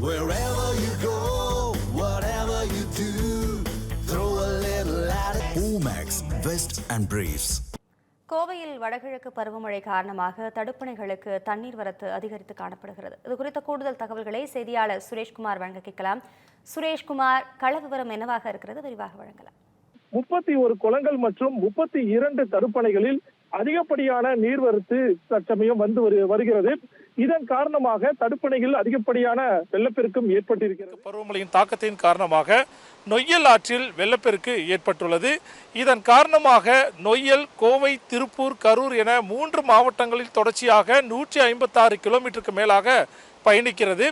Wherever you go, whatever you do, throw a little at it. Omax, Vest and Briefs. கோவையில் வடகிழக்கு பருவமழை காரணமாக தடுப்பணைகளுக்கு தண்ணீர் வரத்து அதிகரித்து காணப்படுகிறது. இது குறித்த கூடுதல் தகவல்களை செய்தியாளர் சுரேஷ்குமார் வழங்க கேட்கலாம். சுரேஷ்குமார், கள விவரம் என்னவாக இருக்கிறது, விரிவாக வழங்கலாம். 31 குளங்கள் மற்றும் 32 தடுப்பணைகளில் அதிகப்படியான நீர்வரத்து தற்சமயம் வந்து வருகிறது. இதன் காரணமாக தடுப்பணையில் அதிகப்படியான வெள்ளப்பெருக்கம் ஏற்பட்டிருக்கிறது. பருவமழையின் தாக்கத்தின் காரணமாக நொய்யல் ஆற்றில் வெள்ளப்பெருக்கு ஏற்பட்டுள்ளது. இதன் காரணமாக நொய்யல், கோவை, திருப்பூர், கரூர் என 3 மாவட்டங்களில் தொடர்ச்சியாக 156 கிலோமீட்டருக்கு மேலாக பயணிக்கிறது.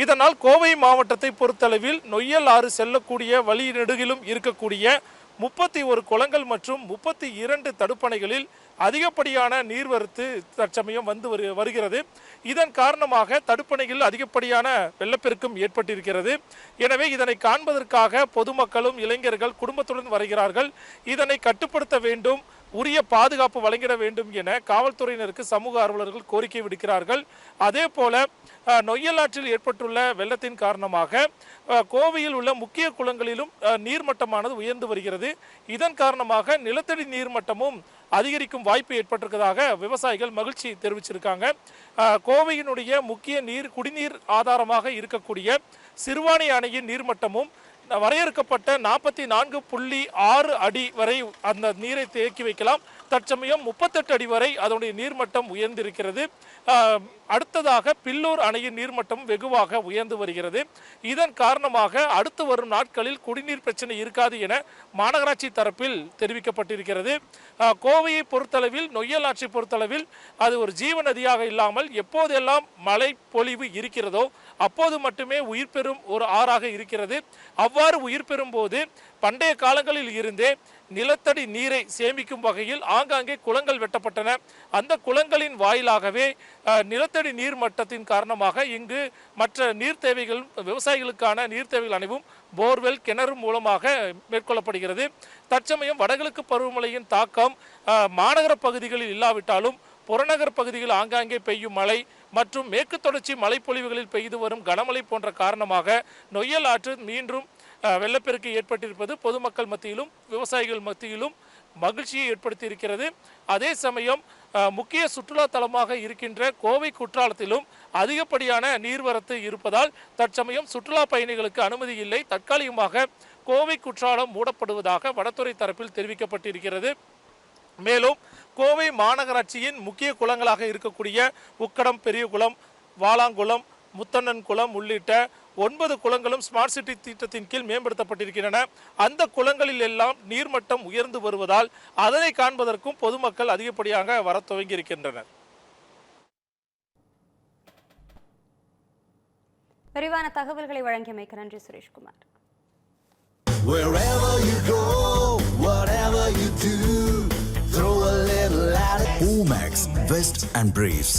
இதனால் கோவை மாவட்டத்தை பொறுத்தளவில் நொய்யல் ஆறு செல்லக்கூடிய வழி நெடுகிலும் இருக்கக்கூடிய 31 குளங்கள் மற்றும் 32 தடுப்பணைகளில் அதிகப்படியான நீர்வரத்து தற்சமயம் வந்து வருகிறது. இதன் காரணமாக தடுப்பணையில் அதிகப்படியான வெள்ளப்பெருக்கம் ஏற்பட்டிருக்கிறது. எனவே இதனை காண்பதற்காக பொதுமக்களும் இளைஞர்கள் குடும்பத்துடன் வருகிறார்கள். இதனை கட்டுப்படுத்த வேண்டும், உரிய பாதுகாப்பு வழங்கிட வேண்டும் என காவல்துறையினருக்கு சமூக ஆர்வலர்கள் கோரிக்கை விடுக்கிறார்கள். அதே போல நொய்யல் ஆற்றில் ஏற்பட்டுள்ள வெள்ளத்தின் காரணமாக கோவையில் உள்ள முக்கிய குளங்களிலும் நீர்மட்டமானது உயர்ந்து வருகிறது. இதன் காரணமாக நிலத்தடி நீர்மட்டமும் அதிகரிக்கும் வாய்ப்பு ஏற்பட்டிருக்கிறதாக விவசாயிகள் மகிழ்ச்சி தெரிவிச்சிருக்காங்க. கோவையினுடைய முக்கிய குடிநீர் ஆதாரமாக இருக்கக்கூடிய சிறுவாணி அணையின் நீர்மட்டமும் வரையறுக்கப்பட்ட 44.6 அடி வரை அந்த நீரை தேக்கி வைக்கலாம். தற்சமயம் 38 அடி வரை அதனுடைய நீர்மட்டம் உயர்ந்திருக்கிறது. அடுத்ததாக பில்லூர் அணையின் நீர்மட்டம் வெகுவாக உயர்ந்து வருகிறது. இதன் காரணமாக அடுத்து வரும் நாட்களில் குடிநீர் பிரச்சனை இருக்காது என மாநகராட்சி தரப்பில் தெரிவிக்கப்பட்டிருக்கிறது. கோவையை பொறுத்தளவில், நொய்யல் ஆற்றை பொறுத்தளவில் அது ஒரு ஜீவ நதியாக இல்லாமல் எப்போதெல்லாம் மழை பொழிவு இருக்கிறதோ அப்போது மட்டுமே உயிர் பெறும் ஒரு ஆறாக இருக்கிறது. அவ்வாறு உயிர் பெறும் போது பண்டைய காலங்களில் இருந்தே நிலத்தடி நீரை சேமிக்கும் வகையில் ஆங்காங்கே குளங்கள் வெட்டப்பட்டன. அந்த குளங்களின் வாயிலாகவே நிலத்தடி நீர் மட்டத்தின் காரணமாக இங்கு மற்ற நீர் தேவைகள், விவசாயிகளுக்கான நீர் தேவைகள் அனைவும் போர்வெல், கிணறு மூலமாக மேற்கொள்ளப்படுகிறது. தற்சமயம் வடகிழக்கு பருவமழையின் தாக்கம் மாநகர பகுதிகளில் இல்லாவிட்டாலும் புறநகர் பகுதிகளில் ஆங்காங்கே பெய்யும் மழை மற்றும் மேற்கு தொடர்ச்சி மழைப்பொழிவுகளில் பெய்து வரும் கனமழை போன்ற காரணமாக நொய்யல் ஆற்று மீண்டும் வெள்ளப்பெருக்கு ஏற்பட்டிருப்பது பொதுமக்கள் மத்தியிலும் விவசாயிகள் மத்தியிலும் மகிழ்ச்சியை ஏற்படுத்தி இருக்கிறது. அதே சமயம் முக்கிய சுற்றுலா தலமாக இருக்கின்ற கோவை குற்றாலத்திலும் அதிகப்படியான நீர்வரத்து இருப்பதால் தற்சமயம் சுற்றுலா பயணிகளுக்கு அனுமதி இல்லை. தற்காலிகமாக கோவை குற்றாலம் மூடப்படுவதாக வனத்துறை தரப்பில் தெரிவிக்கப்பட்டிருக்கிறது. மேலும் கோவை மாநகராட்சியின் முக்கிய குளங்களாக இருக்கக்கூடிய உக்கடம், பெரியகுளம், வாலாங்குளம், முத்தண்ணன் குளம் உள்ளிட்ட 9 குளங்களும் ஸ்மார்ட் சிட்டி திட்டத்தின் கீழ் மேம்படுத்தப்பட்டிருக்கின்றன. அந்த குளங்களில் எல்லாம் நீர்மட்டம் உயர்ந்து வருவதால் அதனை காண்பதற்கும் பொதுமக்கள் அதிகப்படியாக வர துவங்கி இருக்கின்றனர். விரிவான தகவல்களை வழங்கியமைக்கு நன்றி Sureshkumar. Wherever you go, whatever you do, throw a little at it. Omax, Vest and Briefs.